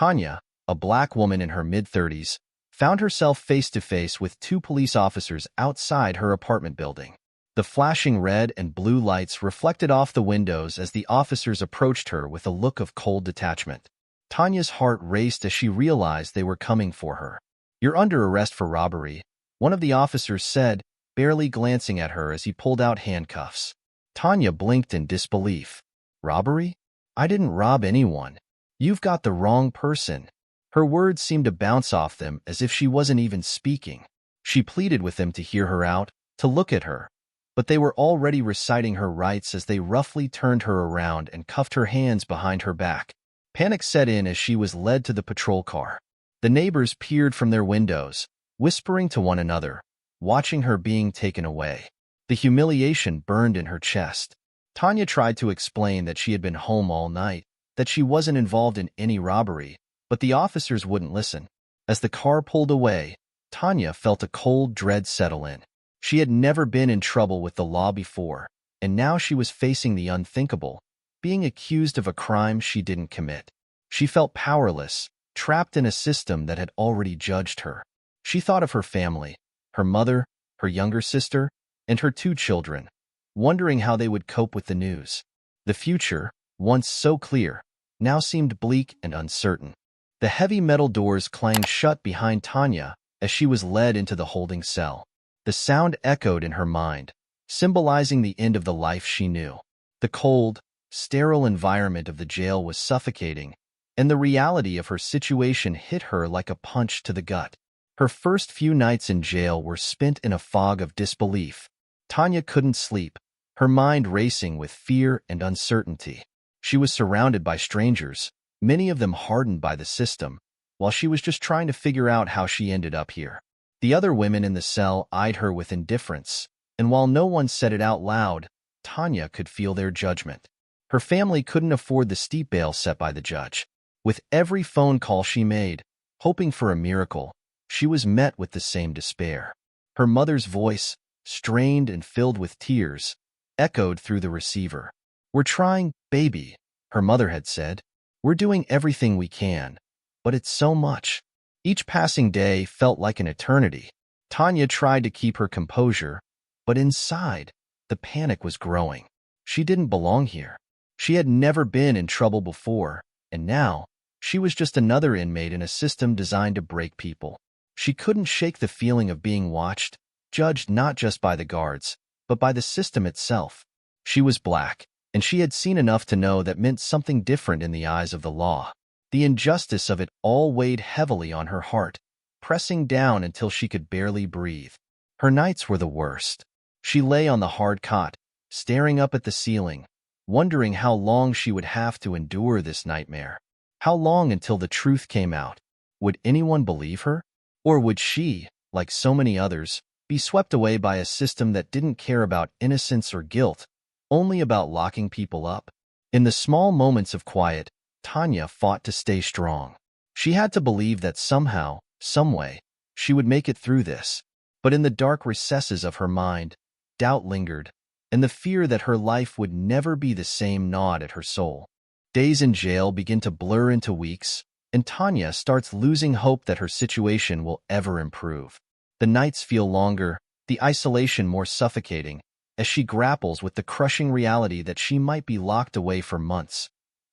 Tanya, a black woman in her mid-30s, found herself face-to-face with two police officers outside her apartment building. The flashing red and blue lights reflected off the windows as the officers approached her with a look of cold detachment. Tanya's heart raced as she realized they were coming for her. "You're under arrest for robbery," one of the officers said, barely glancing at her as he pulled out handcuffs. Tanya blinked in disbelief. "Robbery? I didn't rob anyone. You've got the wrong person." Her words seemed to bounce off them as if she wasn't even speaking. She pleaded with them to hear her out, to look at her, but they were already reciting her rights as they roughly turned her around and cuffed her hands behind her back. Panic set in as she was led to the patrol car. The neighbors peered from their windows, whispering to one another, watching her being taken away. The humiliation burned in her chest. Tanya tried to explain that she had been home all night, that she wasn't involved in any robbery, but the officers wouldn't listen. As the car pulled away, Tanya felt a cold dread settle in. She had never been in trouble with the law before, and now she was facing the unthinkable, being accused of a crime she didn't commit. She felt powerless, trapped in a system that had already judged her. She thought of her family, her mother, her younger sister, and her two children, wondering how they would cope with the news. The future, once so clear, now seemed bleak and uncertain. The heavy metal doors clanged shut behind Tanya as she was led into the holding cell. The sound echoed in her mind, symbolizing the end of the life she knew. The cold, sterile environment of the jail was suffocating, and the reality of her situation hit her like a punch to the gut. Her first few nights in jail were spent in a fog of disbelief. Tanya couldn't sleep, her mind racing with fear and uncertainty. She was surrounded by strangers, many of them hardened by the system, while she was just trying to figure out how she ended up here. The other women in the cell eyed her with indifference, and while no one said it out loud, Tanya could feel their judgment. Her family couldn't afford the steep bail set by the judge. With every phone call she made, hoping for a miracle, she was met with the same despair. Her mother's voice, strained and filled with tears, echoed through the receiver. "We're trying, baby," her mother had said. "We're doing everything we can, but it's so much." Each passing day felt like an eternity. Tanya tried to keep her composure, but inside, the panic was growing. She didn't belong here. She had never been in trouble before, and now, she was just another inmate in a system designed to break people. She couldn't shake the feeling of being watched, judged not just by the guards, but by the system itself. She was black, and she had seen enough to know that meant something different in the eyes of the law. The injustice of it all weighed heavily on her heart, pressing down until she could barely breathe. Her nights were the worst. She lay on the hard cot, staring up at the ceiling, wondering how long she would have to endure this nightmare. How long until the truth came out? Would anyone believe her? Or would she, like so many others, be swept away by a system that didn't care about innocence or guilt, only about locking people up? In the small moments of quiet, Tanya fought to stay strong. She had to believe that somehow, someway, she would make it through this. But in the dark recesses of her mind, doubt lingered, and the fear that her life would never be the same gnawed at her soul. Days in jail begin to blur into weeks, and Tanya starts losing hope that her situation will ever improve. The nights feel longer, the isolation more suffocating, as she grapples with the crushing reality that she might be locked away for months,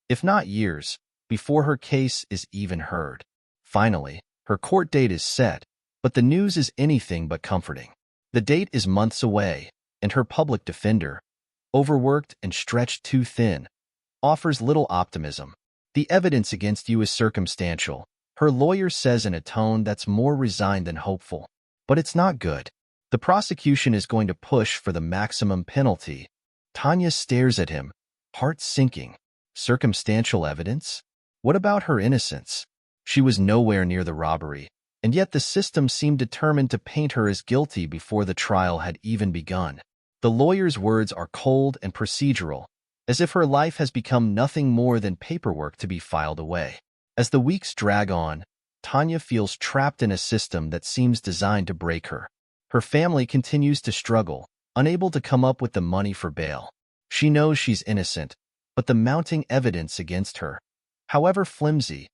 if not years, before her case is even heard. Finally, her court date is set, but the news is anything but comforting. The date is months away, and her public defender, overworked and stretched too thin, offers little optimism. "The evidence against you is circumstantial," her lawyer says in a tone that's more resigned than hopeful. But it's not good. The prosecution is going to push for the maximum penalty. Tanya stares at him, heart sinking. Circumstantial evidence? What about her innocence? She was nowhere near the robbery, and yet the system seemed determined to paint her as guilty before the trial had even begun. The lawyer's words are cold and procedural, as if her life has become nothing more than paperwork to be filed away. As the weeks drag on, Tanya feels trapped in a system that seems designed to break her. Her family continues to struggle, unable to come up with the money for bail. She knows she's innocent, but the mounting evidence against her, however flimsy,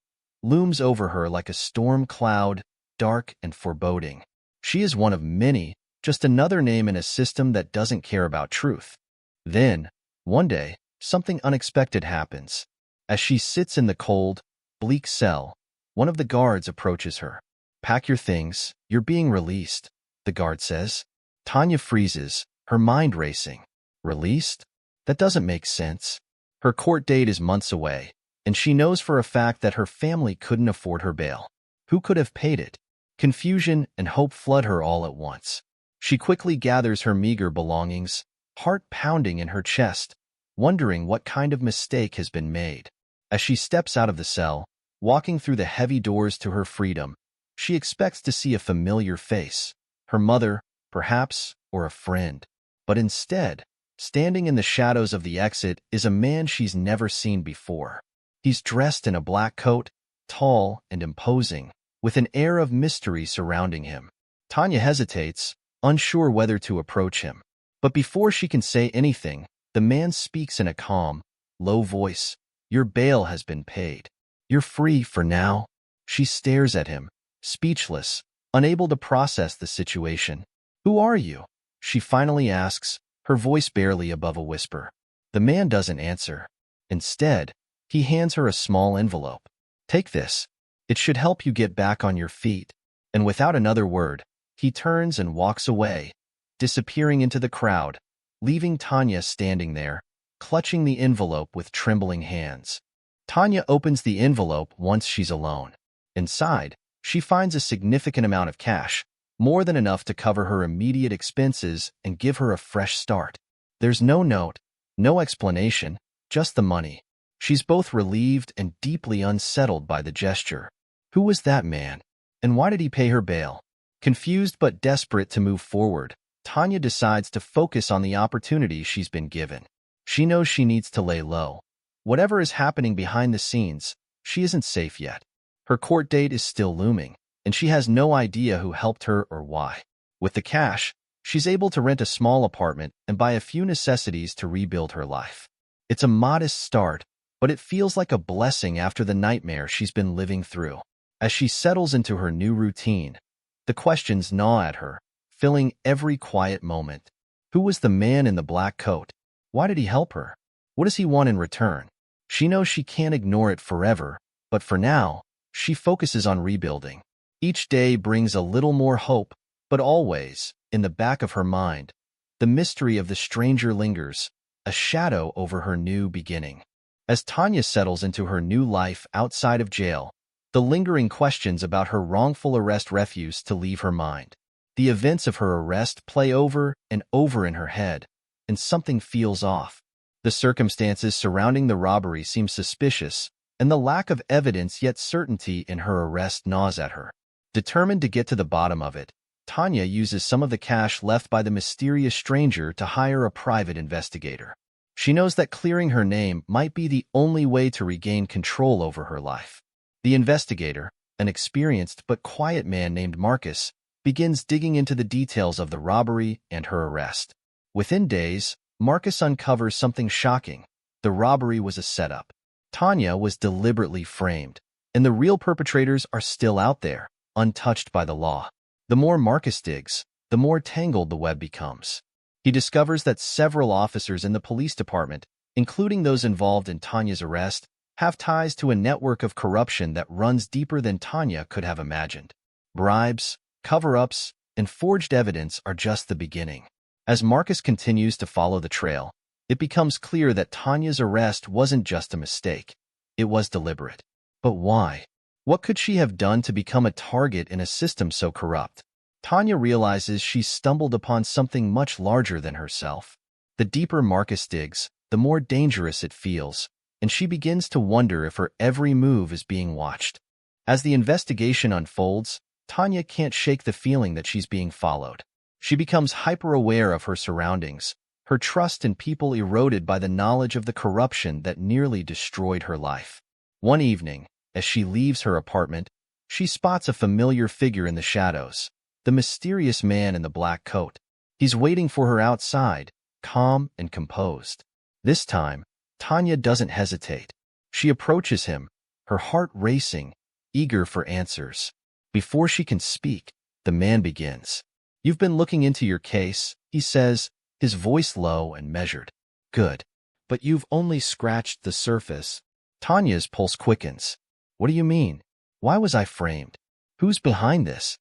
looms over her like a storm cloud, dark and foreboding. She is one of many, just another name in a system that doesn't care about truth. Then, one day, something unexpected happens. As she sits in the cold, bleak cell, one of the guards approaches her. "Pack your things, you're being released," the guard says. Tanya freezes, her mind racing. Released? That doesn't make sense. Her court date is months away, and she knows for a fact that her family couldn't afford her bail. Who could have paid it? Confusion and hope flood her all at once. She quickly gathers her meager belongings, heart pounding in her chest, wondering what kind of mistake has been made. As she steps out of the cell, walking through the heavy doors to her freedom, she expects to see a familiar face, her mother, perhaps, or a friend. But instead, standing in the shadows of the exit is a man she's never seen before. He's dressed in a black coat, tall and imposing, with an air of mystery surrounding him. Tanya hesitates, unsure whether to approach him. But before she can say anything, the man speaks in a calm, low voice. "Your bail has been paid. You're free for now." She stares at him, speechless, unable to process the situation. "Who are you?" she finally asks, her voice barely above a whisper. The man doesn't answer. Instead, he hands her a small envelope. "Take this. It should help you get back on your feet." And without another word, he turns and walks away, disappearing into the crowd, leaving Tanya standing there, clutching the envelope with trembling hands. Tanya opens the envelope once she's alone. Inside, she finds a significant amount of cash, more than enough to cover her immediate expenses and give her a fresh start. There's no note, no explanation, just the money. She's both relieved and deeply unsettled by the gesture. Who was that man? And why did he pay her bail? Confused but desperate to move forward, Tanya decides to focus on the opportunity she's been given. She knows she needs to lay low. Whatever is happening behind the scenes, she isn't safe yet. Her court date is still looming, and she has no idea who helped her or why. With the cash, she's able to rent a small apartment and buy a few necessities to rebuild her life. It's a modest start, but it feels like a blessing after the nightmare she's been living through. As she settles into her new routine, the questions gnaw at her, filling every quiet moment. Who was the man in the black coat? Why did he help her? What does he want in return? She knows she can't ignore it forever, but for now, she focuses on rebuilding. Each day brings a little more hope, but always, in the back of her mind, the mystery of the stranger lingers, a shadow over her new beginning. As Tanya settles into her new life outside of jail, the lingering questions about her wrongful arrest refuse to leave her mind. The events of her arrest play over and over in her head, and something feels off. The circumstances surrounding the robbery seem suspicious, and the lack of evidence yet certainty in her arrest gnaws at her. Determined to get to the bottom of it, Tanya uses some of the cash left by the mysterious stranger to hire a private investigator. She knows that clearing her name might be the only way to regain control over her life. The investigator, an experienced but quiet man named Marcus, begins digging into the details of the robbery and her arrest. Within days, Marcus uncovers something shocking. The robbery was a setup. Tanya was deliberately framed, and the real perpetrators are still out there, untouched by the law. The more Marcus digs, the more tangled the web becomes. He discovers that several officers in the police department, including those involved in Tanya's arrest, have ties to a network of corruption that runs deeper than Tanya could have imagined. Bribes, cover-ups, and forged evidence are just the beginning. As Marcus continues to follow the trail, it becomes clear that Tanya's arrest wasn't just a mistake. It was deliberate. But why? What could she have done to become a target in a system so corrupt? Tanya realizes she's stumbled upon something much larger than herself. The deeper Marcus digs, the more dangerous it feels, and she begins to wonder if her every move is being watched. As the investigation unfolds, Tanya can't shake the feeling that she's being followed. She becomes hyper-aware of her surroundings, her trust in people eroded by the knowledge of the corruption that nearly destroyed her life. One evening, as she leaves her apartment, she spots a familiar figure in the shadows, the mysterious man in the black coat. He's waiting for her outside, calm and composed. This time, Tanya doesn't hesitate. She approaches him, her heart racing, eager for answers. Before she can speak, the man begins. "You've been looking into your case," he says, his voice low and measured. "Good. But you've only scratched the surface." Tanya's pulse quickens. "What do you mean? Why was I framed? Who's behind this?"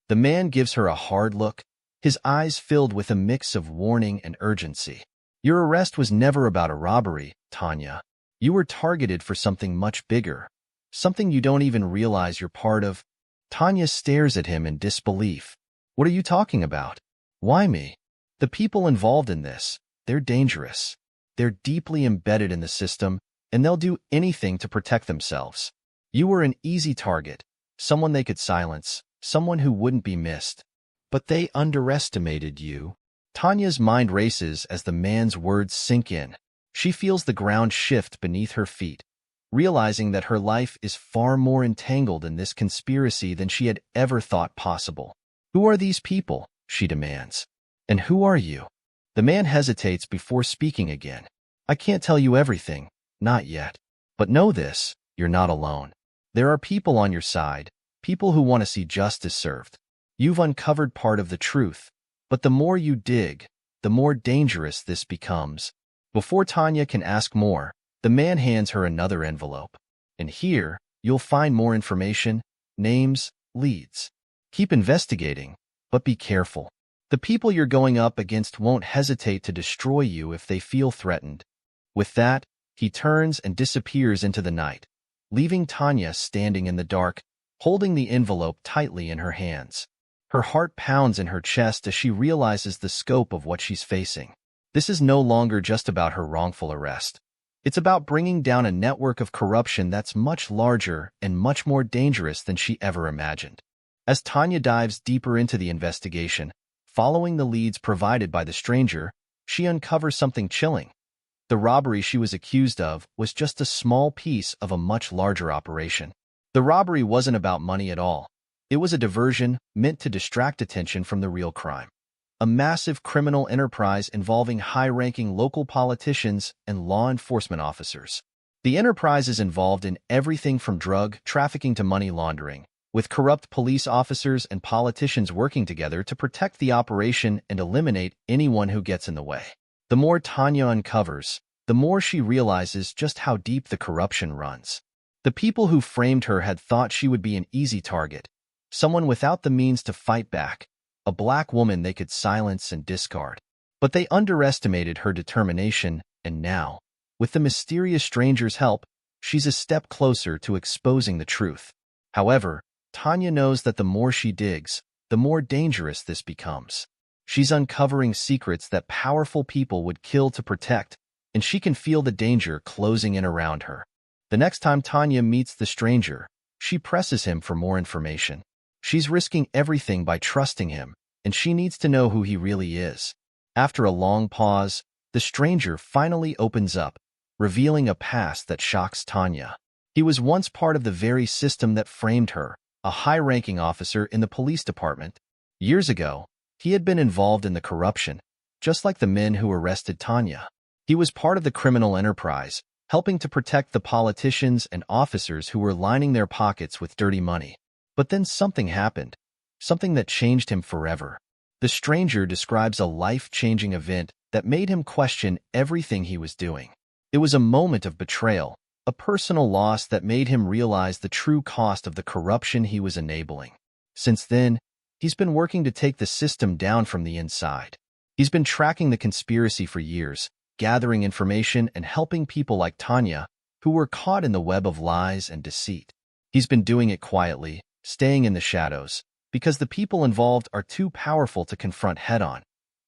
The man gives her a hard look, his eyes filled with a mix of warning and urgency. "Your arrest was never about a robbery, Tanya. You were targeted for something much bigger, something you don't even realize you're part of." Tanya stares at him in disbelief. "What are you talking about? Why me? The people involved in this, they're dangerous. They're deeply embedded in the system, and they'll do anything to protect themselves. You were an easy target, someone they could silence, someone who wouldn't be missed. But they underestimated you." Tanya's mind races as the man's words sink in. She feels the ground shift beneath her feet, realizing that her life is far more entangled in this conspiracy than she had ever thought possible. "Who are these people?" she demands. "And who are you?" The man hesitates before speaking again. "I can't tell you everything, not yet. But know this, you're not alone. There are people on your side, people who want to see justice served. You've uncovered part of the truth, but the more you dig, the more dangerous this becomes." Before Tanya can ask more, the man hands her another envelope. "And here, you'll find more information, names, leads. Keep investigating, but be careful. The people you're going up against won't hesitate to destroy you if they feel threatened." With that, he turns and disappears into the night, leaving Tanya standing in the dark, holding the envelope tightly in her hands. Her heart pounds in her chest as she realizes the scope of what she's facing. This is no longer just about her wrongful arrest. It's about bringing down a network of corruption that's much larger and much more dangerous than she ever imagined. As Tanya dives deeper into the investigation, following the leads provided by the stranger, she uncovers something chilling. The robbery she was accused of was just a small piece of a much larger operation. The robbery wasn't about money at all. It was a diversion meant to distract attention from the real crime. A massive criminal enterprise involving high-ranking local politicians and law enforcement officers. The enterprise is involved in everything from drug trafficking to money laundering, with corrupt police officers and politicians working together to protect the operation and eliminate anyone who gets in the way. The more Tanya uncovers, the more she realizes just how deep the corruption runs. The people who framed her had thought she would be an easy target, someone without the means to fight back, a black woman they could silence and discard. But they underestimated her determination, and now, with the mysterious stranger's help, she's a step closer to exposing the truth. However, Tanya knows that the more she digs, the more dangerous this becomes. She's uncovering secrets that powerful people would kill to protect, and she can feel the danger closing in around her. The next time Tanya meets the stranger, she presses him for more information. She's risking everything by trusting him, and she needs to know who he really is. After a long pause, the stranger finally opens up, revealing a past that shocks Tanya. He was once part of the very system that framed her, a high-ranking officer in the police department. Years ago, he had been involved in the corruption, just like the men who arrested Tanya. He was part of the criminal enterprise, helping to protect the politicians and officers who were lining their pockets with dirty money. But then something happened, something that changed him forever. The stranger describes a life-changing event that made him question everything he was doing. It was a moment of betrayal, a personal loss that made him realize the true cost of the corruption he was enabling. Since then, he's been working to take the system down from the inside. He's been tracking the conspiracy for years, gathering information and helping people like Tanya, who were caught in the web of lies and deceit. He's been doing it quietly, staying in the shadows, because the people involved are too powerful to confront head-on.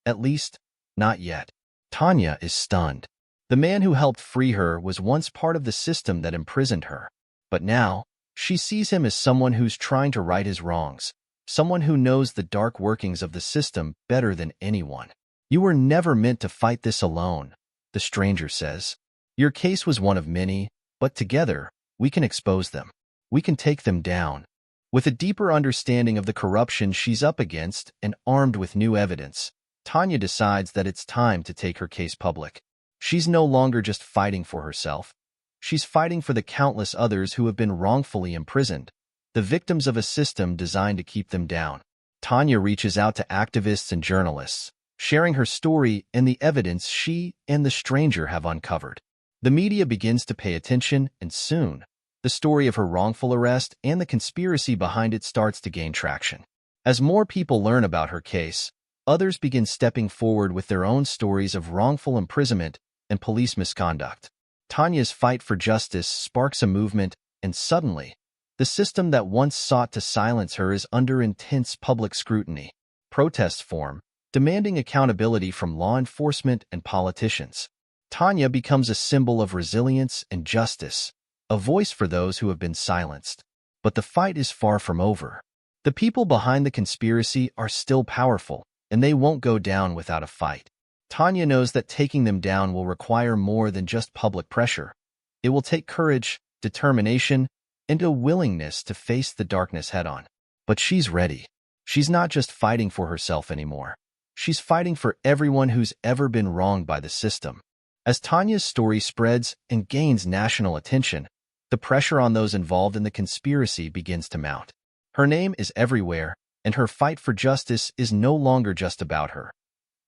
At least, not yet. Tanya is stunned. The man who helped free her was once part of the system that imprisoned her. But now, she sees him as someone who's trying to right his wrongs, someone who knows the dark workings of the system better than anyone. "You were never meant to fight this alone," the stranger says. "Your case was one of many, but together, we can expose them. We can take them down." With a deeper understanding of the corruption she's up against and armed with new evidence, Tanya decides that it's time to take her case public. She's no longer just fighting for herself. She's fighting for the countless others who have been wrongfully imprisoned, the victims of a system designed to keep them down. Tanya reaches out to activists and journalists, sharing her story and the evidence she and the stranger have uncovered. The media begins to pay attention, and soon, the story of her wrongful arrest and the conspiracy behind it starts to gain traction. As more people learn about her case, others begin stepping forward with their own stories of wrongful imprisonment and police misconduct. Tanya's fight for justice sparks a movement, and suddenly, the system that once sought to silence her is under intense public scrutiny. Protests form, demanding accountability from law enforcement and politicians. Tanya becomes a symbol of resilience and justice, a voice for those who have been silenced. But the fight is far from over. The people behind the conspiracy are still powerful, and they won't go down without a fight. Tanya knows that taking them down will require more than just public pressure. It will take courage, determination, and a willingness to face the darkness head-on. But she's ready. She's not just fighting for herself anymore. She's fighting for everyone who's ever been wronged by the system. As Tanya's story spreads and gains national attention, the pressure on those involved in the conspiracy begins to mount. Her name is everywhere, and her fight for justice is no longer just about her.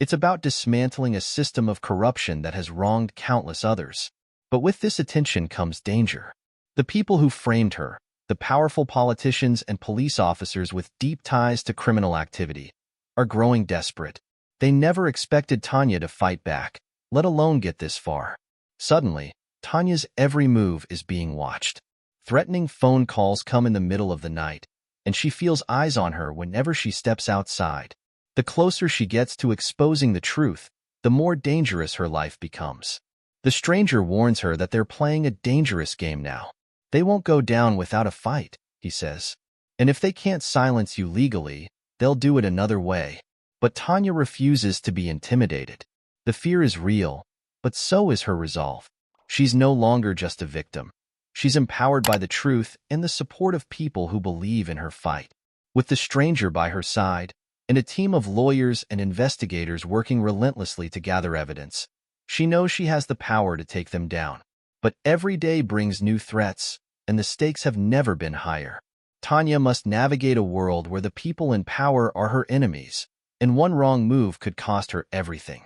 It's about dismantling a system of corruption that has wronged countless others. But with this attention comes danger. The people who framed her, the powerful politicians and police officers with deep ties to criminal activity, are growing desperate. They never expected Tanya to fight back, let alone get this far. Suddenly, Tanya's every move is being watched. Threatening phone calls come in the middle of the night, and she feels eyes on her whenever she steps outside. The closer she gets to exposing the truth, the more dangerous her life becomes. The stranger warns her that they're playing a dangerous game now. They won't go down without a fight, he says. And if they can't silence you legally, they'll do it another way. But Tanya refuses to be intimidated. The fear is real, but so is her resolve. She's no longer just a victim. She's empowered by the truth and the support of people who believe in her fight. With the stranger by her side, and a team of lawyers and investigators working relentlessly to gather evidence, she knows she has the power to take them down. But every day brings new threats, and the stakes have never been higher. Tanya must navigate a world where the people in power are her enemies, and one wrong move could cost her everything.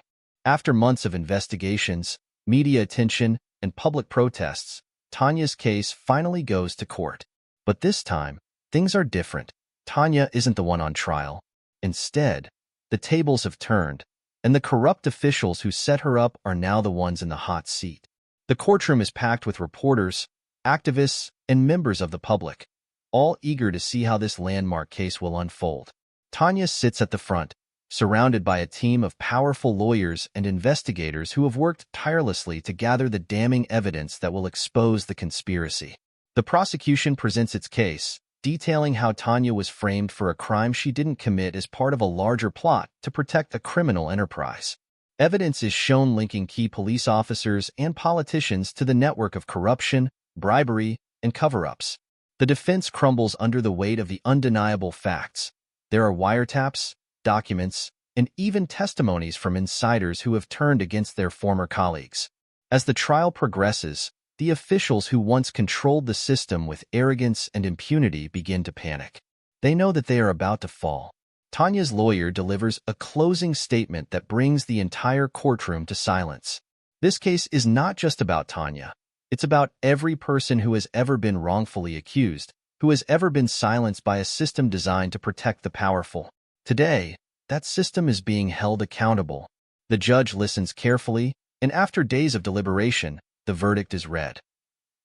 After months of investigations, media attention, and public protests, Tanya's case finally goes to court. But this time, things are different. Tanya isn't the one on trial. Instead, the tables have turned, and the corrupt officials who set her up are now the ones in the hot seat. The courtroom is packed with reporters, activists, and members of the public, all eager to see how this landmark case will unfold. Tanya sits at the front, surrounded by a team of powerful lawyers and investigators who have worked tirelessly to gather the damning evidence that will expose the conspiracy. The prosecution presents its case, detailing how Tanya was framed for a crime she didn't commit as part of a larger plot to protect a criminal enterprise. Evidence is shown linking key police officers and politicians to the network of corruption, bribery, and cover-ups. The defense crumbles under the weight of the undeniable facts. There are wiretaps, documents, and even testimonies from insiders who have turned against their former colleagues. As the trial progresses, the officials who once controlled the system with arrogance and impunity begin to panic. They know that they are about to fall. Tanya's lawyer delivers a closing statement that brings the entire courtroom to silence. This case is not just about Tanya. It's about every person who has ever been wrongfully accused, who has ever been silenced by a system designed to protect the powerful. Today, that system is being held accountable. The judge listens carefully, and after days of deliberation, the verdict is read.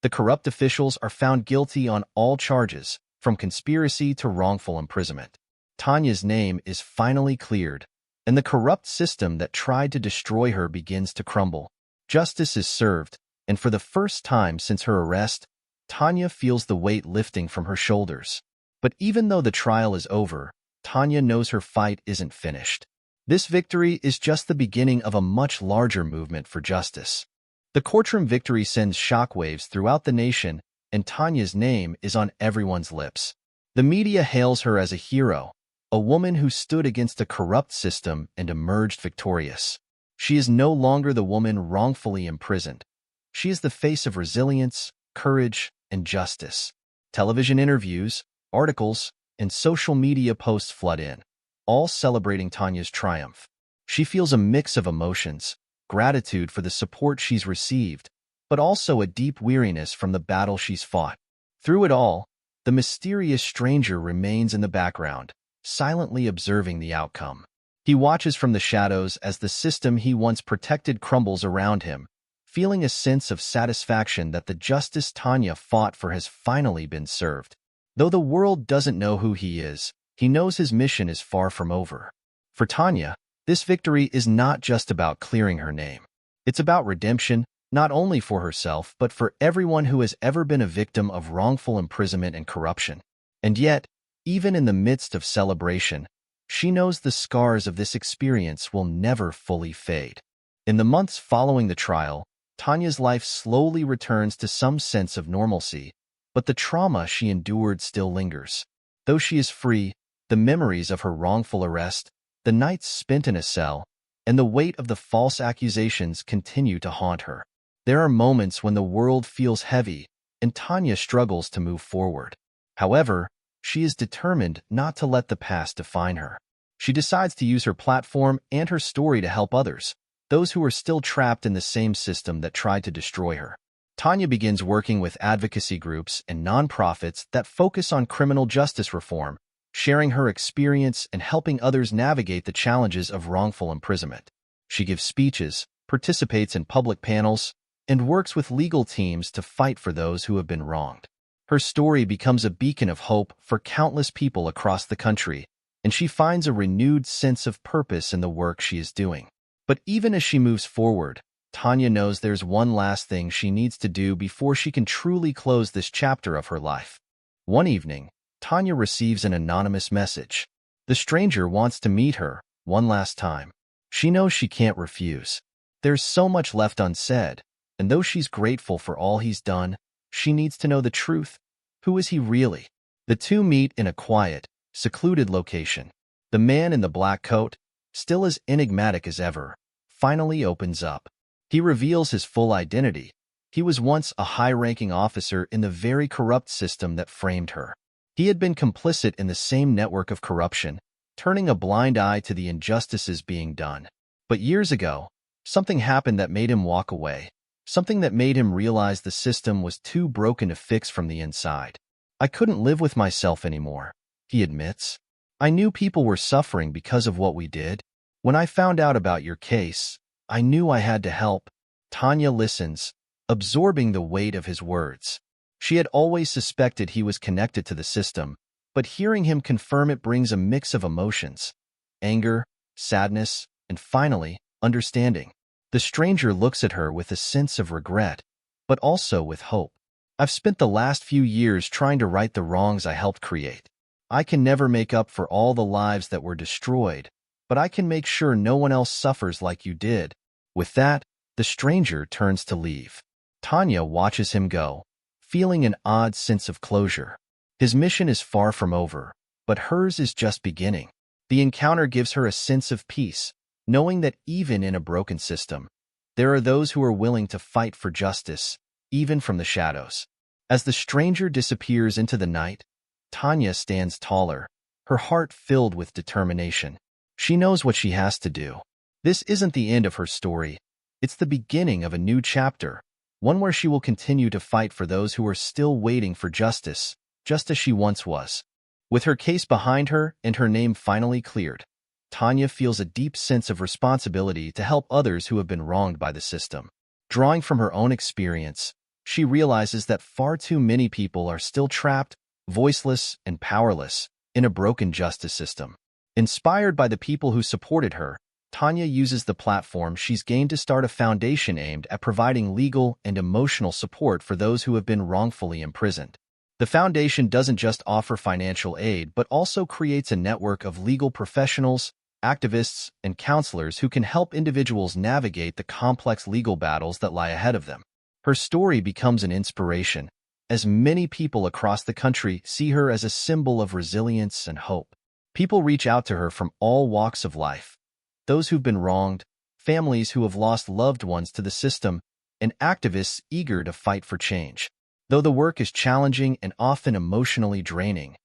The corrupt officials are found guilty on all charges, from conspiracy to wrongful imprisonment. Tanya's name is finally cleared, and the corrupt system that tried to destroy her begins to crumble. Justice is served, and for the first time since her arrest, Tanya feels the weight lifting from her shoulders. But even though the trial is over, Tanya knows her fight isn't finished. This victory is just the beginning of a much larger movement for justice. The courtroom victory sends shockwaves throughout the nation, and Tanya's name is on everyone's lips. The media hails her as a hero, a woman who stood against a corrupt system and emerged victorious. She is no longer the woman wrongfully imprisoned. She is the face of resilience, courage, and justice. Television interviews, Articles and social media posts flood in, all celebrating Tanya's triumph. She feels a mix of emotions, gratitude for the support she's received, but also a deep weariness from the battle she's fought. Through it all, the mysterious stranger remains in the background, silently observing the outcome. He watches from the shadows as the system he once protected crumbles around him, feeling a sense of satisfaction that the justice Tanya fought for has finally been served. Though the world doesn't know who he is, he knows his mission is far from over. For Tanya, this victory is not just about clearing her name. It's about redemption, not only for herself but for everyone who has ever been a victim of wrongful imprisonment and corruption. And yet, even in the midst of celebration, she knows the scars of this experience will never fully fade. In the months following the trial, Tanya's life slowly returns to some sense of normalcy, but the trauma she endured still lingers. Though she is free, the memories of her wrongful arrest, the nights spent in a cell, and the weight of the false accusations continue to haunt her. There are moments when the world feels heavy, and Tanya struggles to move forward. However, she is determined not to let the past define her. She decides to use her platform and her story to help others, those who are still trapped in the same system that tried to destroy her. Tanya begins working with advocacy groups and nonprofits that focus on criminal justice reform, sharing her experience and helping others navigate the challenges of wrongful imprisonment. She gives speeches, participates in public panels, and works with legal teams to fight for those who have been wronged. Her story becomes a beacon of hope for countless people across the country, and she finds a renewed sense of purpose in the work she is doing. But even as she moves forward, Tanya knows there's one last thing she needs to do before she can truly close this chapter of her life. One evening, Tanya receives an anonymous message. The stranger wants to meet her one last time. She knows she can't refuse. There's so much left unsaid, and though she's grateful for all he's done, she needs to know the truth. Who is he really? The two meet in a quiet, secluded location. The man in the black coat, still as enigmatic as ever, finally opens up. He reveals his full identity. He was once a high-ranking officer in the very corrupt system that framed her. He had been complicit in the same network of corruption, turning a blind eye to the injustices being done. But years ago, something happened that made him walk away. Something that made him realize the system was too broken to fix from the inside. I couldn't live with myself anymore, he admits. I knew people were suffering because of what we did. When I found out about your case, I knew I had to help. Tanya listens, absorbing the weight of his words. She had always suspected he was connected to the system, but hearing him confirm it brings a mix of emotions: anger, sadness, and finally, understanding. The stranger looks at her with a sense of regret, but also with hope. I've spent the last few years trying to right the wrongs I helped create. I can never make up for all the lives that were destroyed, but I can make sure no one else suffers like you did. With that, the stranger turns to leave. Tanya watches him go, feeling an odd sense of closure. His mission is far from over, but hers is just beginning. The encounter gives her a sense of peace, knowing that even in a broken system, there are those who are willing to fight for justice, even from the shadows. As the stranger disappears into the night, Tanya stands taller, her heart filled with determination. She knows what she has to do. This isn't the end of her story. It's the beginning of a new chapter, one where she will continue to fight for those who are still waiting for justice, just as she once was. With her case behind her and her name finally cleared, Tanya feels a deep sense of responsibility to help others who have been wronged by the system. Drawing from her own experience, she realizes that far too many people are still trapped, voiceless, and powerless in a broken justice system. Inspired by the people who supported her, Tanya uses the platform she's gained to start a foundation aimed at providing legal and emotional support for those who have been wrongfully imprisoned. The foundation doesn't just offer financial aid but also creates a network of legal professionals, activists, and counselors who can help individuals navigate the complex legal battles that lie ahead of them. Her story becomes an inspiration, as many people across the country see her as a symbol of resilience and hope. People reach out to her from all walks of life: those who've been wronged, families who have lost loved ones to the system, and activists eager to fight for change. Though the work is challenging and often emotionally draining,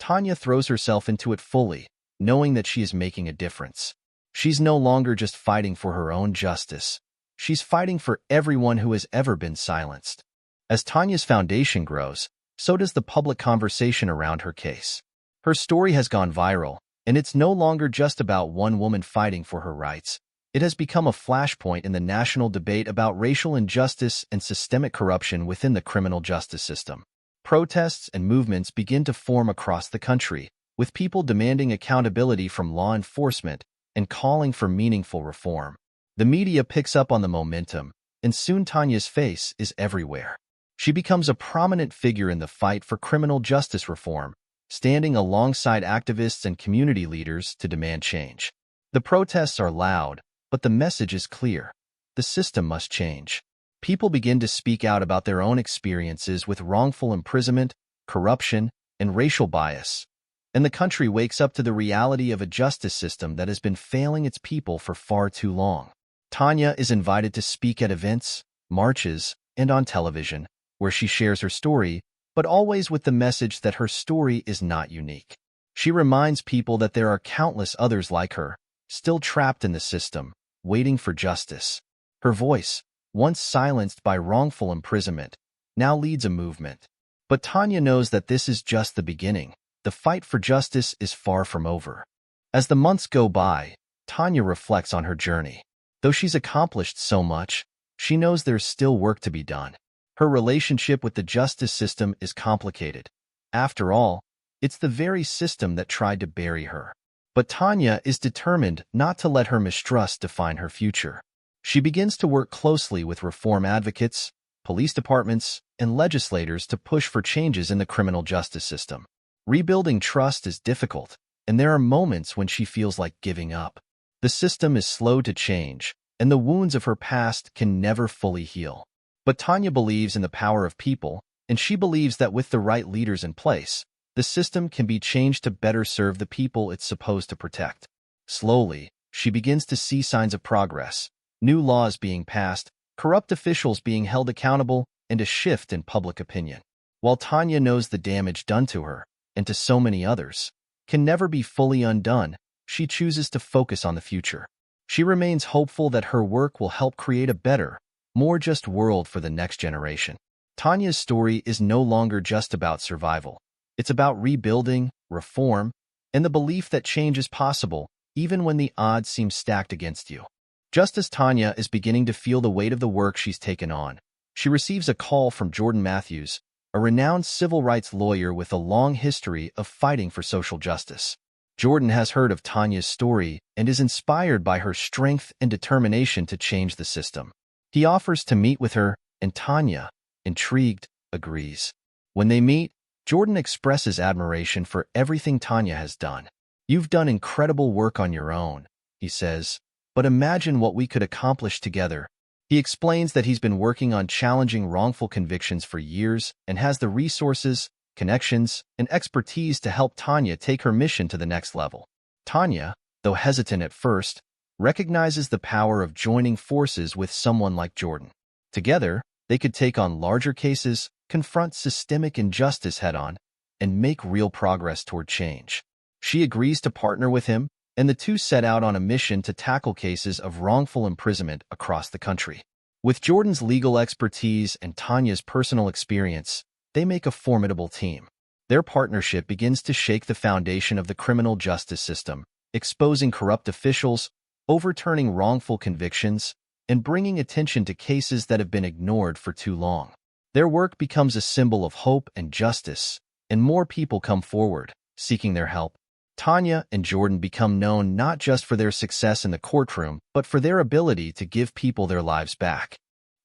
Tanya throws herself into it fully, knowing that she is making a difference. She's no longer just fighting for her own justice. She's fighting for everyone who has ever been silenced. As Tanya's foundation grows, so does the public conversation around her case. Her story has gone viral, and it's no longer just about one woman fighting for her rights. It has become a flashpoint in the national debate about racial injustice and systemic corruption within the criminal justice system. Protests and movements begin to form across the country, with people demanding accountability from law enforcement and calling for meaningful reform. The media picks up on the momentum, and soon Tanya's face is everywhere. She becomes a prominent figure in the fight for criminal justice reform, standing alongside activists and community leaders to demand change. The protests are loud, but the message is clear. The system must change. People begin to speak out about their own experiences with wrongful imprisonment, corruption, and racial bias. And the country wakes up to the reality of a justice system that has been failing its people for far too long. Tanya is invited to speak at events, marches, and on television, where she shares her story, but always with the message that her story is not unique. She reminds people that there are countless others like her, still trapped in the system, waiting for justice. Her voice, once silenced by wrongful imprisonment, now leads a movement. But Tanya knows that this is just the beginning. The fight for justice is far from over. As the months go by, Tanya reflects on her journey. Though she's accomplished so much, she knows there's still work to be done. Her relationship with the justice system is complicated. After all, it's the very system that tried to bury her. But Tanya is determined not to let her mistrust define her future. She begins to work closely with reform advocates, police departments, and legislators to push for changes in the criminal justice system. Rebuilding trust is difficult, and there are moments when she feels like giving up. The system is slow to change, and the wounds of her past can never fully heal. But Tanya believes in the power of people, and she believes that with the right leaders in place, the system can be changed to better serve the people it's supposed to protect. Slowly, she begins to see signs of progress, new laws being passed, corrupt officials being held accountable, and a shift in public opinion. While Tanya knows the damage done to her, and to so many others, can never be fully undone, she chooses to focus on the future. She remains hopeful that her work will help create a better, more just world for the next generation. Tanya's story is no longer just about survival. It's about rebuilding, reform, and the belief that change is possible, even when the odds seem stacked against you. Just as Tanya is beginning to feel the weight of the work she's taken on, she receives a call from Jordan Matthews, a renowned civil rights lawyer with a long history of fighting for social justice. Jordan has heard of Tanya's story and is inspired by her strength and determination to change the system. He offers to meet with her, and Tanya, intrigued, agrees. When they meet, Jordan expresses admiration for everything Tanya has done. "You've done incredible work on your own," he says, "but imagine what we could accomplish together." He explains that he's been working on challenging wrongful convictions for years and has the resources, connections, and expertise to help Tanya take her mission to the next level. Tanya, though hesitant at first, recognizes the power of joining forces with someone like Jordan. Together, they could take on larger cases, confront systemic injustice head-on, and make real progress toward change. She agrees to partner with him, and the two set out on a mission to tackle cases of wrongful imprisonment across the country. With Jordan's legal expertise and Tanya's personal experience, they make a formidable team. Their partnership begins to shake the foundation of the criminal justice system, exposing corrupt officials, overturning wrongful convictions, and bringing attention to cases that have been ignored for too long. Their work becomes a symbol of hope and justice, and more people come forward, seeking their help. Tanya and Jordan become known not just for their success in the courtroom, but for their ability to give people their lives back.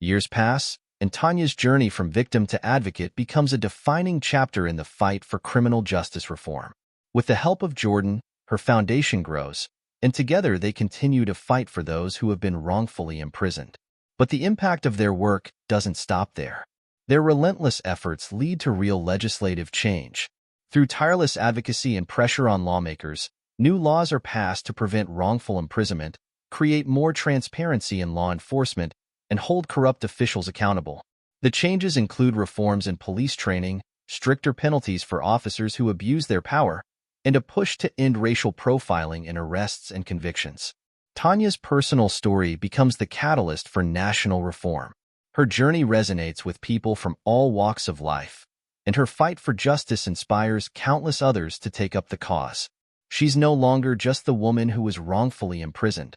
Years pass, and Tanya's journey from victim to advocate becomes a defining chapter in the fight for criminal justice reform. With the help of Jordan, her foundation grows, and together they continue to fight for those who have been wrongfully imprisoned. But the impact of their work doesn't stop there. Their relentless efforts lead to real legislative change. Through tireless advocacy and pressure on lawmakers, new laws are passed to prevent wrongful imprisonment, create more transparency in law enforcement, and hold corrupt officials accountable. The changes include reforms in police training, stricter penalties for officers who abuse their power, and a push to end racial profiling in arrests and convictions. Tanya's personal story becomes the catalyst for national reform. Her journey resonates with people from all walks of life, and her fight for justice inspires countless others to take up the cause. She's no longer just the woman who was wrongfully imprisoned.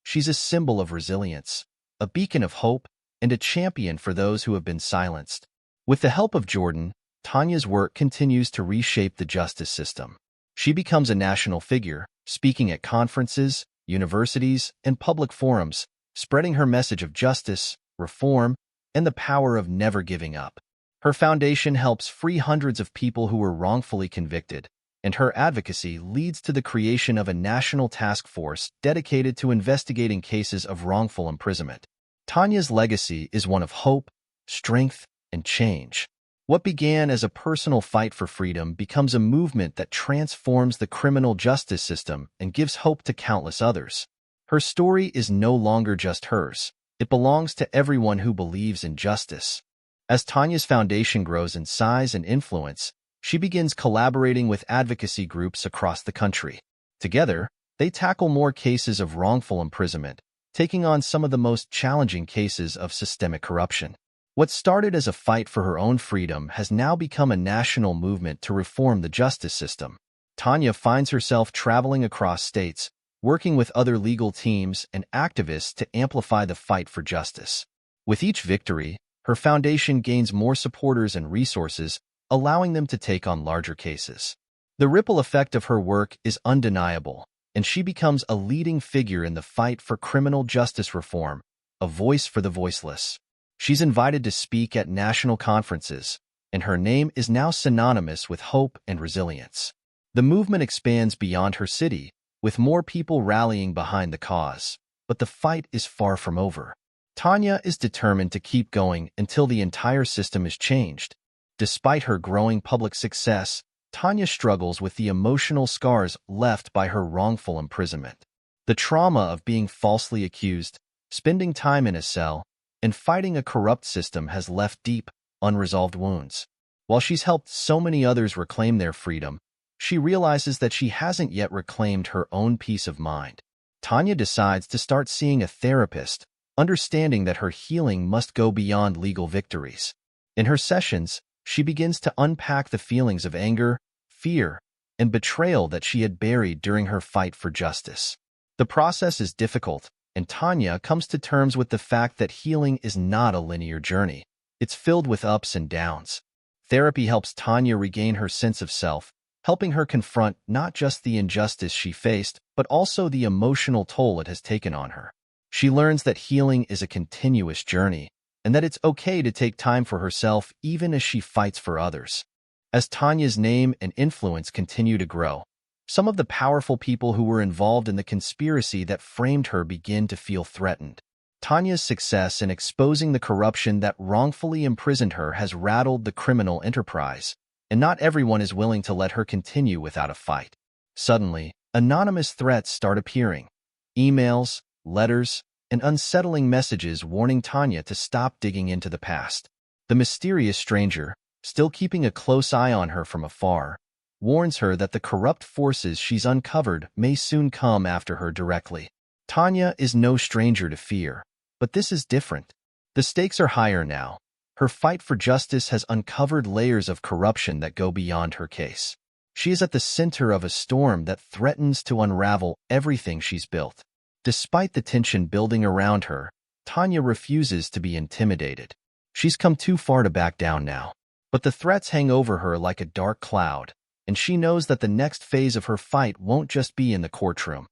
She's a symbol of resilience, a beacon of hope, and a champion for those who have been silenced. With the help of Jordan, Tanya's work continues to reshape the justice system. She becomes a national figure, speaking at conferences, universities, and public forums, spreading her message of justice, reform, and the power of never giving up. Her foundation helps free hundreds of people who were wrongfully convicted, and her advocacy leads to the creation of a national task force dedicated to investigating cases of wrongful imprisonment. Tanya's legacy is one of hope, strength, and change. What began as a personal fight for freedom becomes a movement that transforms the criminal justice system and gives hope to countless others. Her story is no longer just hers. It belongs to everyone who believes in justice. As Tanya's foundation grows in size and influence, she begins collaborating with advocacy groups across the country. Together, they tackle more cases of wrongful imprisonment, taking on some of the most challenging cases of systemic corruption. What started as a fight for her own freedom has now become a national movement to reform the justice system. Tanya finds herself traveling across states, working with other legal teams and activists to amplify the fight for justice. With each victory, her foundation gains more supporters and resources, allowing them to take on larger cases. The ripple effect of her work is undeniable, and she becomes a leading figure in the fight for criminal justice reform, a voice for the voiceless. She's invited to speak at national conferences, and her name is now synonymous with hope and resilience. The movement expands beyond her city, with more people rallying behind the cause, but the fight is far from over. Tanya is determined to keep going until the entire system is changed. Despite her growing public success, Tanya struggles with the emotional scars left by her wrongful imprisonment. The trauma of being falsely accused, spending time in a cell, and fighting a corrupt system has left deep, unresolved wounds. While she's helped so many others reclaim their freedom, she realizes that she hasn't yet reclaimed her own peace of mind. Tanya decides to start seeing a therapist, understanding that her healing must go beyond legal victories. In her sessions, she begins to unpack the feelings of anger, fear, and betrayal that she had buried during her fight for justice. The process is difficult, and Tanya comes to terms with the fact that healing is not a linear journey. It's filled with ups and downs. Therapy helps Tanya regain her sense of self, helping her confront not just the injustice she faced, but also the emotional toll it has taken on her. She learns that healing is a continuous journey, and that it's okay to take time for herself even as she fights for others. As Tanya's name and influence continue to grow, some of the powerful people who were involved in the conspiracy that framed her begin to feel threatened. Tanya's success in exposing the corruption that wrongfully imprisoned her has rattled the criminal enterprise, and not everyone is willing to let her continue without a fight. Suddenly, anonymous threats start appearing. Emails, letters, and unsettling messages warning Tanya to stop digging into the past. The mysterious stranger, still keeping a close eye on her from afar, warns her that the corrupt forces she's uncovered may soon come after her directly. Tanya is no stranger to fear, but this is different. The stakes are higher now. Her fight for justice has uncovered layers of corruption that go beyond her case. She is at the center of a storm that threatens to unravel everything she's built. Despite the tension building around her, Tanya refuses to be intimidated. She's come too far to back down now. But the threats hang over her like a dark cloud, and she knows that the next phase of her fight won't just be in the courtroom.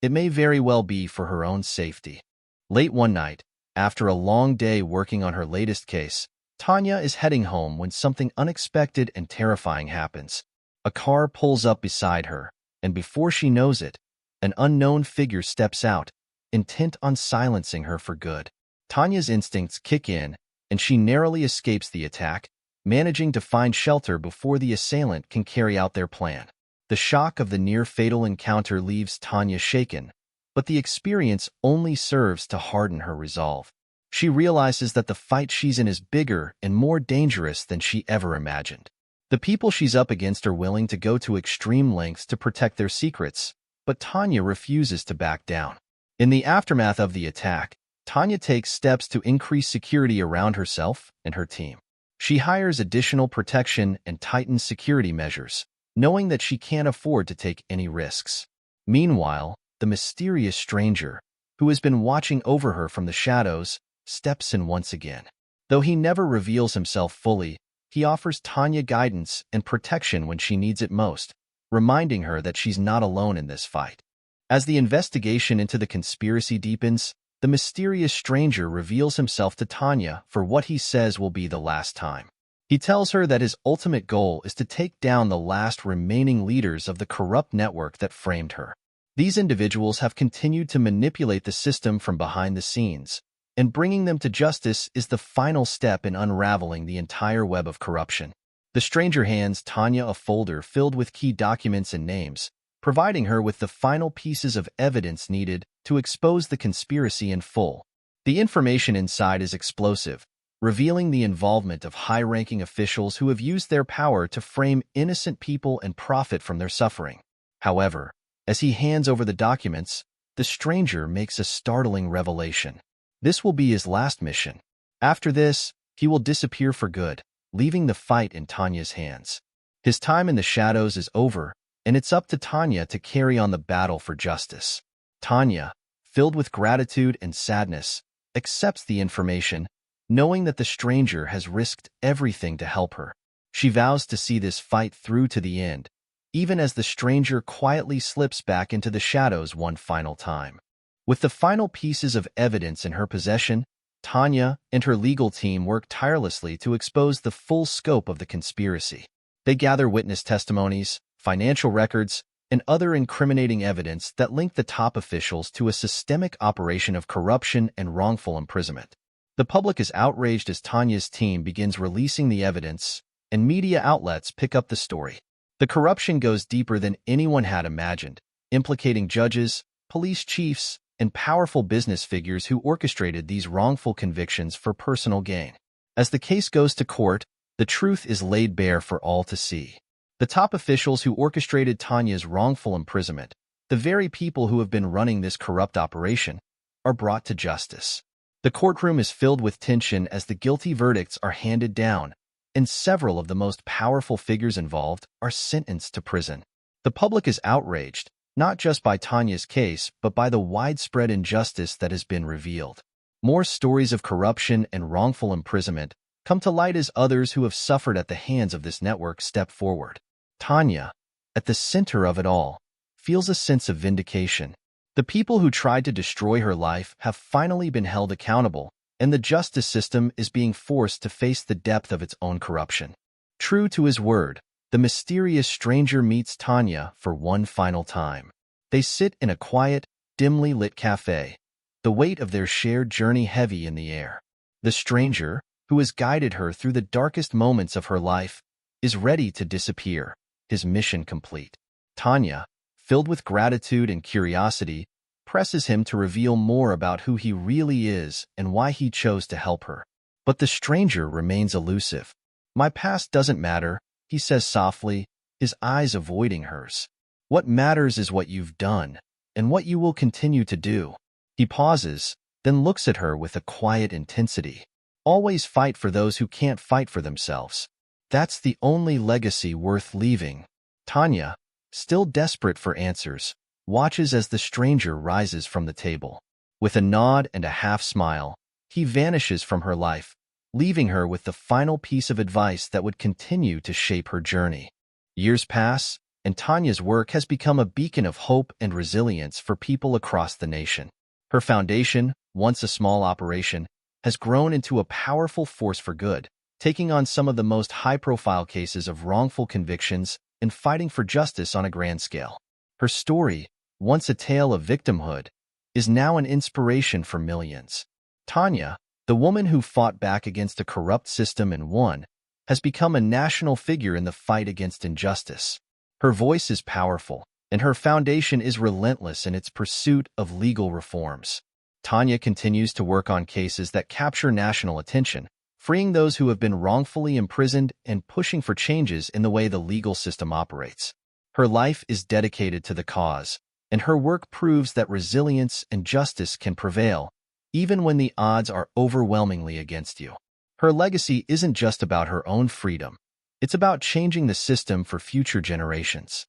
It may very well be for her own safety. Late one night, after a long day working on her latest case, Tanya is heading home when something unexpected and terrifying happens. A car pulls up beside her, and before she knows it, an unknown figure steps out, intent on silencing her for good. Tanya's instincts kick in, and she narrowly escapes the attack, managing to find shelter before the assailant can carry out their plan. The shock of the near-fatal encounter leaves Tanya shaken, but the experience only serves to harden her resolve. She realizes that the fight she's in is bigger and more dangerous than she ever imagined. The people she's up against are willing to go to extreme lengths to protect their secrets, but Tanya refuses to back down. In the aftermath of the attack, Tanya takes steps to increase security around herself and her team. She hires additional protection and tightens security measures, knowing that she can't afford to take any risks. Meanwhile, the mysterious stranger, who has been watching over her from the shadows, steps in once again. Though he never reveals himself fully, he offers Tanya guidance and protection when she needs it most, reminding her that she's not alone in this fight. As the investigation into the conspiracy deepens, the mysterious stranger reveals himself to Tanya for what he says will be the last time. He tells her that his ultimate goal is to take down the last remaining leaders of the corrupt network that framed her. These individuals have continued to manipulate the system from behind the scenes, and bringing them to justice is the final step in unraveling the entire web of corruption. The stranger hands Tanya a folder filled with key documents and names, providing her with the final pieces of evidence needed to expose the conspiracy in full. The information inside is explosive, revealing the involvement of high-ranking officials who have used their power to frame innocent people and profit from their suffering. However, as he hands over the documents, the stranger makes a startling revelation. This will be his last mission. After this, he will disappear for good, leaving the fight in Tanya's hands. His time in the shadows is over, and it's up to Tanya to carry on the battle for justice. Tanya, filled with gratitude and sadness, accepts the information, knowing that the stranger has risked everything to help her. She vows to see this fight through to the end, even as the stranger quietly slips back into the shadows one final time. With the final pieces of evidence in her possession, Tanya and her legal team work tirelessly to expose the full scope of the conspiracy. They gather witness testimonies, financial records, and other incriminating evidence that link the top officials to a systemic operation of corruption and wrongful imprisonment. The public is outraged as Tanya's team begins releasing the evidence, and media outlets pick up the story. The corruption goes deeper than anyone had imagined, implicating judges, police chiefs, and powerful business figures who orchestrated these wrongful convictions for personal gain. As the case goes to court, the truth is laid bare for all to see. The top officials who orchestrated Tanya's wrongful imprisonment, the very people who have been running this corrupt operation, are brought to justice. The courtroom is filled with tension as the guilty verdicts are handed down, and several of the most powerful figures involved are sentenced to prison. The public is outraged, not just by Tanya's case, but by the widespread injustice that has been revealed. More stories of corruption and wrongful imprisonment come to light as others who have suffered at the hands of this network step forward. Tanya, at the center of it all, feels a sense of vindication. The people who tried to destroy her life have finally been held accountable, and the justice system is being forced to face the depth of its own corruption. True to his word, the mysterious stranger meets Tanya for one final time. They sit in a quiet, dimly lit cafe, the weight of their shared journey heavy in the air. The stranger, who has guided her through the darkest moments of her life, is ready to disappear, his mission complete. Tanya, filled with gratitude and curiosity, presses him to reveal more about who he really is and why he chose to help her. But the stranger remains elusive. "My past doesn't matter," he says softly, his eyes avoiding hers. "What matters is what you've done, and what you will continue to do." He pauses, then looks at her with a quiet intensity. "Always fight for those who can't fight for themselves. That's the only legacy worth leaving." Tanya, still desperate for answers, watches as the stranger rises from the table. With a nod and a half-smile, he vanishes from her life, leaving her with the final piece of advice that would continue to shape her journey. Years pass, and Tanya's work has become a beacon of hope and resilience for people across the nation. Her foundation, once a small operation, has grown into a powerful force for good, taking on some of the most high-profile cases of wrongful convictions and fighting for justice on a grand scale. Her story, once a tale of victimhood, is now an inspiration for millions. Tanya, the woman who fought back against a corrupt system and won, has become a national figure in the fight against injustice. Her voice is powerful, and her foundation is relentless in its pursuit of legal reforms. Tanya continues to work on cases that capture national attention, freeing those who have been wrongfully imprisoned and pushing for changes in the way the legal system operates. Her life is dedicated to the cause, and her work proves that resilience and justice can prevail, even when the odds are overwhelmingly against you. Her legacy isn't just about her own freedom. It's about changing the system for future generations.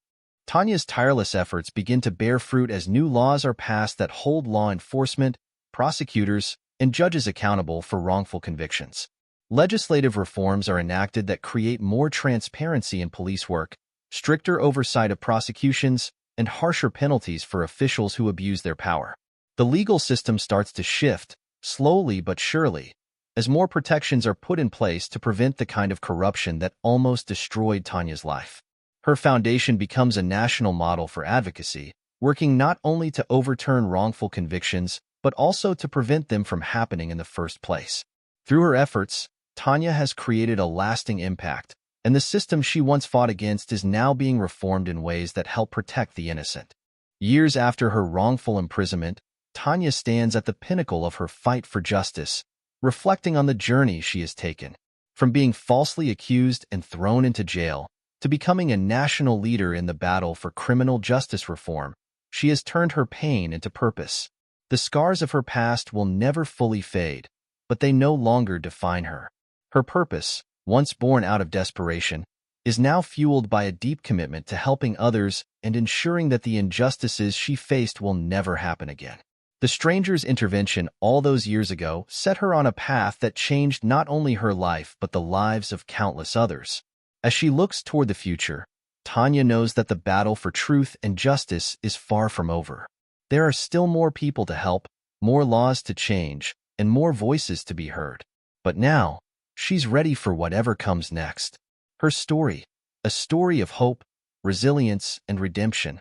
Tanya's tireless efforts begin to bear fruit as new laws are passed that hold law enforcement, prosecutors, and judges accountable for wrongful convictions. Legislative reforms are enacted that create more transparency in police work, stricter oversight of prosecutions, and harsher penalties for officials who abuse their power. The legal system starts to shift, slowly but surely, as more protections are put in place to prevent the kind of corruption that almost destroyed Tanya's life. Her foundation becomes a national model for advocacy, working not only to overturn wrongful convictions, but also to prevent them from happening in the first place. Through her efforts, Tanya has created a lasting impact, and the system she once fought against is now being reformed in ways that help protect the innocent. Years after her wrongful imprisonment, Tanya stands at the pinnacle of her fight for justice, reflecting on the journey she has taken. From being falsely accused and thrown into jail, to becoming a national leader in the battle for criminal justice reform, she has turned her pain into purpose. The scars of her past will never fully fade, but they no longer define her. Her purpose, once born out of desperation, is now fueled by a deep commitment to helping others and ensuring that the injustices she faced will never happen again. The stranger's intervention all those years ago set her on a path that changed not only her life but the lives of countless others. As she looks toward the future, Tanya knows that the battle for truth and justice is far from over. There are still more people to help, more laws to change, and more voices to be heard. But now, she's ready for whatever comes next. Her story, a story of hope, resilience, and redemption,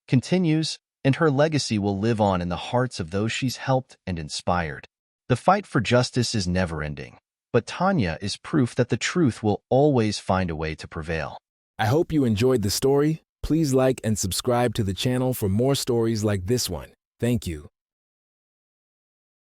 continues, and her legacy will live on in the hearts of those she's helped and inspired. The fight for justice is never-ending, but Tanya is proof that the truth will always find a way to prevail. I hope you enjoyed the story. Please like and subscribe to the channel for more stories like this one. Thank you.